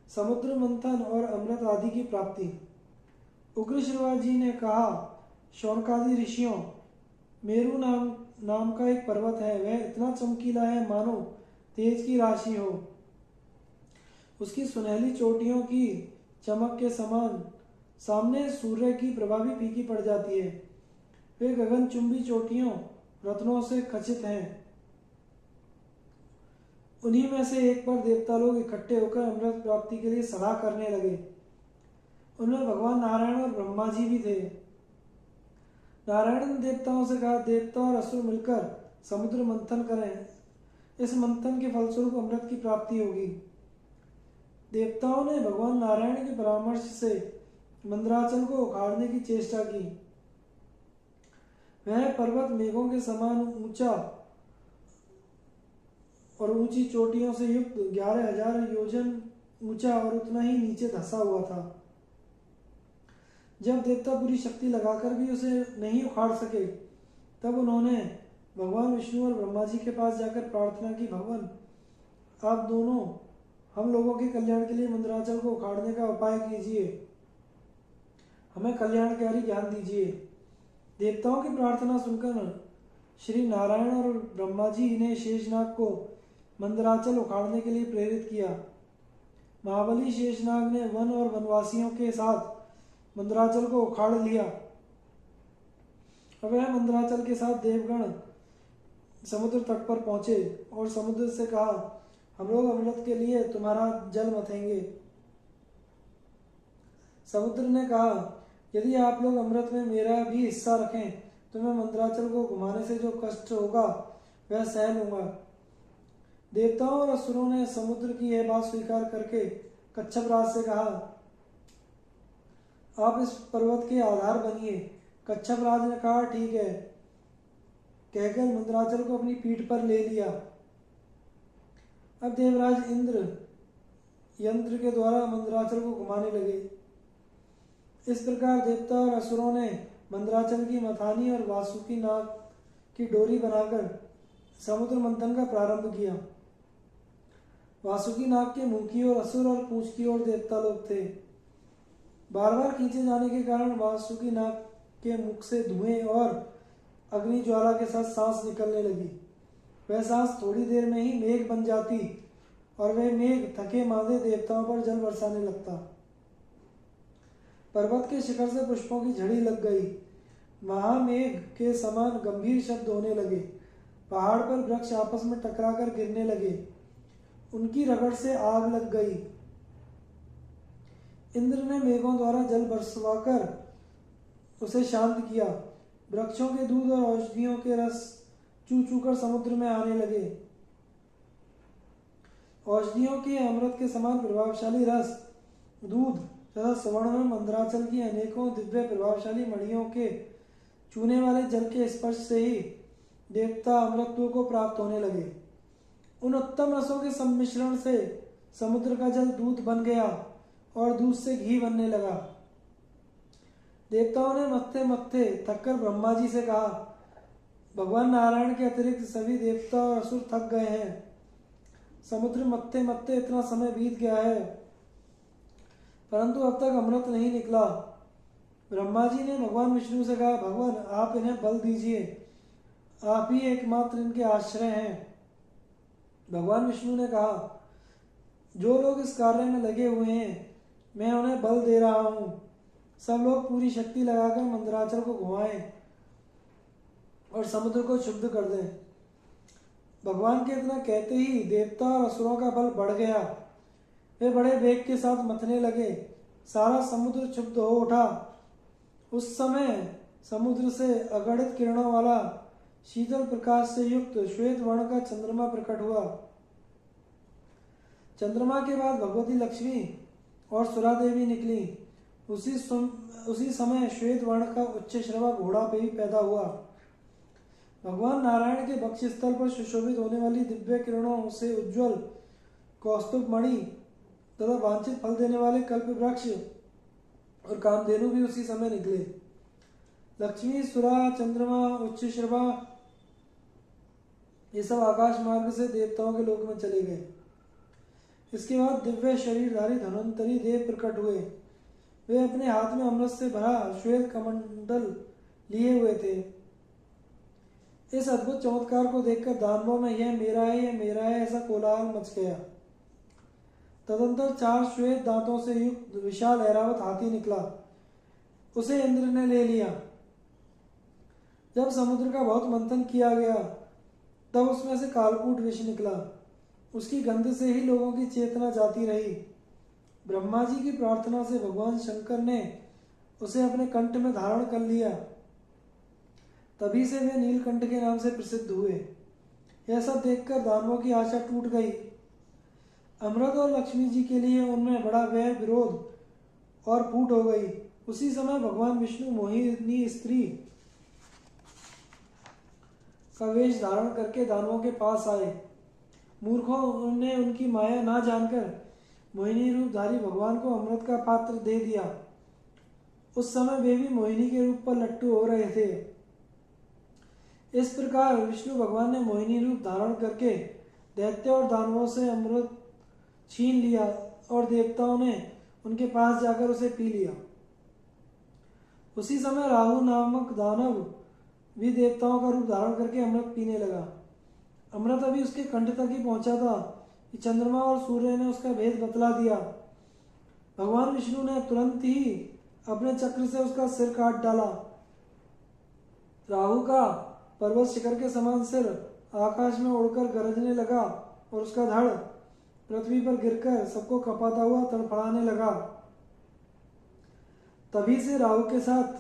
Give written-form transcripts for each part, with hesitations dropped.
समुद्र मंथन और अमृत आदि की प्राप्ति। उग्र जी ने कहा, शौनकादि ऋषियों, मेरु नाम का एक पर्वत है, वह इतना चमकीला है मानो तेज की राशि हो। उसकी सुनहली चोटियों की चमक के समान सामने सूर्य की प्रभा भी फीकी पड़ जाती है। वे गगनचुंबी चोटियों रत्नों से खचित हैं। उन्हीं में से एक पर देवता लोग इकट्ठे होकर अमृत प्राप्ति के लिए सलाह करने लगे। उनमें भगवान नारायण और ब्रह्मा जी भी थे। नारायण ने देवताओं से कहा, देवता और असुर मिलकर समुद्र मंथन करें, इस मंथन के फलस्वरूप अमृत की प्राप्ति होगी। देवताओं ने भगवान नारायण के परामर्श से मंदराचल को उखाड़ने की चेष्टा की। वह पर्वत मेघों के समान ऊंचा और ऊंची चोटियों से युक्त 11,000 योजन ऊंचा और उतना ही नीचे धंसा हुआ था। जब देवता पूरी शक्ति लगाकर भी उसे नहीं उखाड़ सके, तब उन्होंने भगवान विष्णु और ब्रह्मा जी के पास जाकर प्रार्थना की, भगवान आप दोनों हम लोगों के कल्याण के लिए मंदराचल को उखाड़ने का उपाय कीजिए, हमें कल्याणकारी ज्ञान दीजिए। देवताओं की प्रार्थना सुनकर श्री नारायण और ब्रह्मा जी ने शेषनाग को मंदराचल उखाड़ने के लिए प्रेरित किया। महाबली शेषनाग ने वन और वनवासियों के साथ मंदराचल को उखाड़ लिया। अब वह मंदराचल के साथ देवगण समुद्र तट पर पहुंचे और समुद्र से कहा, हम लोग अमृत के लिए तुम्हारा जल मथेंगे। समुद्र ने कहा, यदि आप लोग अमृत में मेरा भी हिस्सा रखें तो मैं मंदराचल को घुमाने से जो कष्ट होगा वह सह लूंगा। देवताओं और असुरों ने समुद्र की यह बात स्वीकार करके कच्छप राज से कहा, आप इस पर्वत के आधार बनिए। कच्छप राज ने कहा, ठीक है, कहकर मंदराचल को अपनी पीठ पर ले लिया। अब देवराज इंद्र यंत्र के द्वारा मंदराचल को घुमाने लगे। इस प्रकार देवता और असुरों ने मंदराचल की मथानी और वासुकी नाग की डोरी बनाकर समुद्र मंथन का प्रारंभ किया। वासुकी नाग के मुंह की ओर असुर और पूंछ की ओर देवता लोग थे। बार बार खींचे जाने के कारण वासुकी नाग के मुख से धुएं और अग्नि ज्वाला के साथ सांस निकलने लगी। वह सांस थोड़ी देर में ही मेघ बन जाती और वह मेघ थके मांदे देवताओं पर जल बरसाने लगता। पर्वत के शिखर से पुष्पों की झड़ी लग गई। महामेघ के समान गंभीर शब्द होने लगे। पहाड़ पर वृक्ष आपस में टकराकर गिरने लगे। उनकी रगड़ से आग लग गई। इंद्र ने मेघों द्वारा जल बरसवाकर उसे शांत किया। वृक्षों के दूध और औषधियों के रस चू चू कर समुद्र में आने लगे। औषधियों के अमृत के समान प्रभावशाली रस, दूध तथा स्वर्ण में मंदराचल की अनेकों दिव्य प्रभावशाली मणियों के चूने वाले जल के स्पर्श से ही देवता अमृतत्व को प्राप्त होने लगे। उन उत्तम रसों के सम्मिश्रण से समुद्र का जल दूध बन गया और दूध से घी बनने लगा। देवताओं ने मत्थे मत्थे थककर ब्रह्मा जी से कहा, भगवान नारायण के अतिरिक्त सभी देवता और असुर थक गए हैं। समुद्र मत्थे मत्थे इतना समय बीत गया है, परंतु अब तक अमृत नहीं निकला। ब्रह्मा जी ने भगवान विष्णु से कहा, भगवान आप इन्हें बल दीजिए, आप ही एकमात्र इनके आश्रय हैं। भगवान विष्णु ने कहा, जो लोग इस कार्य में लगे हुए हैं मैं उन्हें बल दे रहा हूं। सब लोग पूरी शक्ति लगाकर मंदराचल को घुमाएं और समुद्र को शुद्ध कर दें। भगवान के इतना कहते ही देवता और असुरों का बल बढ़ गया। वे बड़े वेग के साथ मथने लगे। सारा समुद्र क्षुब्ध हो उठा। उस समय समुद्र से अगणित किरणों वाला शीतल प्रकाश से युक्त श्वेत वर्ण का चंद्रमा प्रकट हुआ। चंद्रमा के बाद भगवती लक्ष्मी और सुरा देवी निकली। उसी समय श्वेत वर्ण का उच्च श्रवा घोड़ा पे ही पैदा हुआ। भगवान नारायण के वक्ष स्थल पर सुशोभित होने वाली दिव्य किरणों से उज्ज्वल कौस्तुभ मणि तथा वांछित फल देने वाले कल्प वृक्ष और कामधेनु भी उसी समय निकले। लक्ष्मी, सुरा, चंद्रमा, उच्च श्रवा ये सब आकाश मार्ग से देवताओं के लोक में चले गए। इसके बाद दिव्य शरीरधारी धन्वंतरी देव प्रकट हुए। वे अपने हाथ में अमृत से भरा श्वेत कमंडल लिए हुए थे। इस अद्भुत चमत्कार को देखकर दानवों में यह मेरा है, यह मेरा है, ऐसा कोलाहल मच गया। तदंतर 4 श्वेत दांतों से युक्त विशाल ऐरावत हाथी निकला। उसे इंद्र ने ले लिया। जब समुद्र का बहुत मंथन किया गया तब उसमें से कालकूट विष निकला। उसकी गंध से ही लोगों की चेतना जाती रही। ब्रह्मा जी की प्रार्थना से भगवान शंकर ने उसे अपने कंठ में धारण कर लिया। तभी से वे नीलकंठ के नाम से प्रसिद्ध हुए। यह सब देखकर दानवों की आशा टूट गई। अमृत और लक्ष्मी जी के लिए उनमें बड़ा वैर विरोध और फूट हो गई। उसी समय भगवान विष्णु मोहिनी स्त्री का वेश धारण करके दानवों के पास आए। मूर्खों ने उनकी माया ना जानकर मोहिनी रूपधारी भगवान को अमृत का पात्र दे दिया। उस समय वे भी मोहिनी के रूप पर लट्टू हो रहे थे। इस प्रकार विष्णु भगवान ने मोहिनी रूप धारण करके दैत्य और दानवों से अमृत छीन लिया और देवताओं ने उनके पास जाकर उसे पी लिया। उसी समय राहु नामक दानव भी देवताओं का रूप धारण करके अमृत पीने लगा। अमृत अभी उसके कंठ तक ही पहुंचा था कि चंद्रमा और सूर्य ने उसका भेद बतला दिया। भगवान विष्णु ने तुरंत ही अपने चक्र से उसका सिर काट डाला। राहु का पर्वत शिखर के समान सिर आकाश में उड़कर गरजने लगा और उसका धड़ पृथ्वी पर गिरकर सबको कपाता हुआ तड़फड़ाने लगा। तभी से राहु के साथ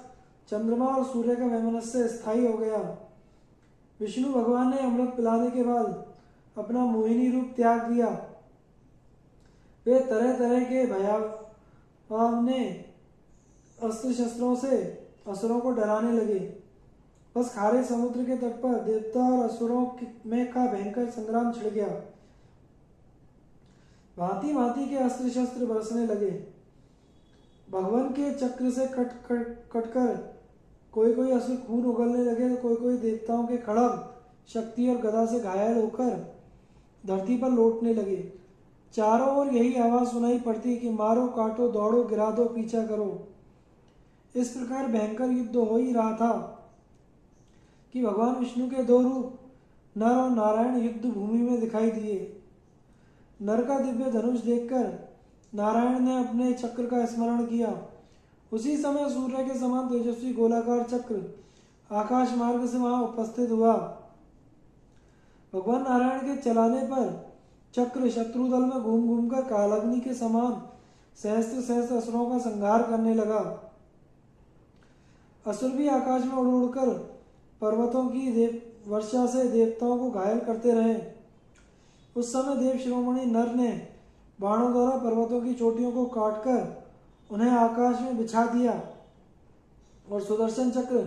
चंद्रमा और सूर्य का वैमनस्य स्थायी हो गया। विष्णु भगवान ने अमृत पिलाने के बाद अपना मोहिनी रूप त्याग दिया। वे तरह तरह के भयावने अस्त्र शस्त्रों से असुरों को डराने लगे। बस खारे समुद्र के तट पर देवता और असुरों में का भयंकर संग्राम छिड़ गया। भांति भांति के अस्त्र शस्त्र बरसने लगे। भगवान के चक्र से कटकर कोई कोई असुर खून उगलने लगे तो कोई कोई देवताओं के खड़ग शक्ति और गदा से घायल होकर धरती पर लौटने लगे। चारों ओर यही आवाज सुनाई पड़ती कि मारो, काटो, दौड़ो, गिरा दो, पीछा करो। इस प्रकार भयंकर युद्ध हो ही रहा था कि भगवान विष्णु के 2 रूप नर और नारायण युद्ध भूमि में दिखाई दिए। नर का दिव्य धनुष देखकर नारायण ने अपने चक्र का स्मरण किया। उसी समय सूर्य के समान तेजस्वी गोलाकार चक्र आकाश मार्ग से वहां उपस्थित हुआ। भगवान नारायण के चलाने पर चक्र शत्रु दल में घूम घूमकर कालाग्नि के समान सहस्त्र सहस्त्र असुरों का संहार करने लगा। असुर भी आकाश में उड़ उड़कर पर्वतों की वर्षा से देवताओं को घायल करते रहे। उस समय देव शिरोमणि नर ने बाणों द्वारा पर्वतों की चोटियों को काटकर उन्हें आकाश में बिछा दिया और सुदर्शन चक्र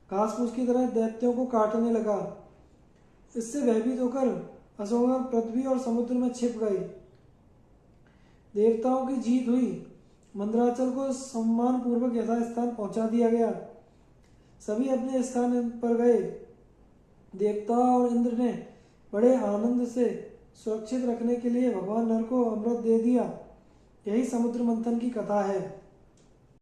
घास फूस की तरह दैत्यों को काटने लगा। इससे भयभीत होकर असुर पृथ्वी और समुद्र में छिप गए। देवताओं की जीत हुई। मंदराचल को सम्मान पूर्वक यथास्थान पहुंचा दिया गया। सभी अपने स्थान पर गए। देवता और इंद्र ने बड़े आनंद से सुरक्षित रखने के लिए भगवान नर को अमृत दे दिया। यही समुद्र मंथन की कथा है।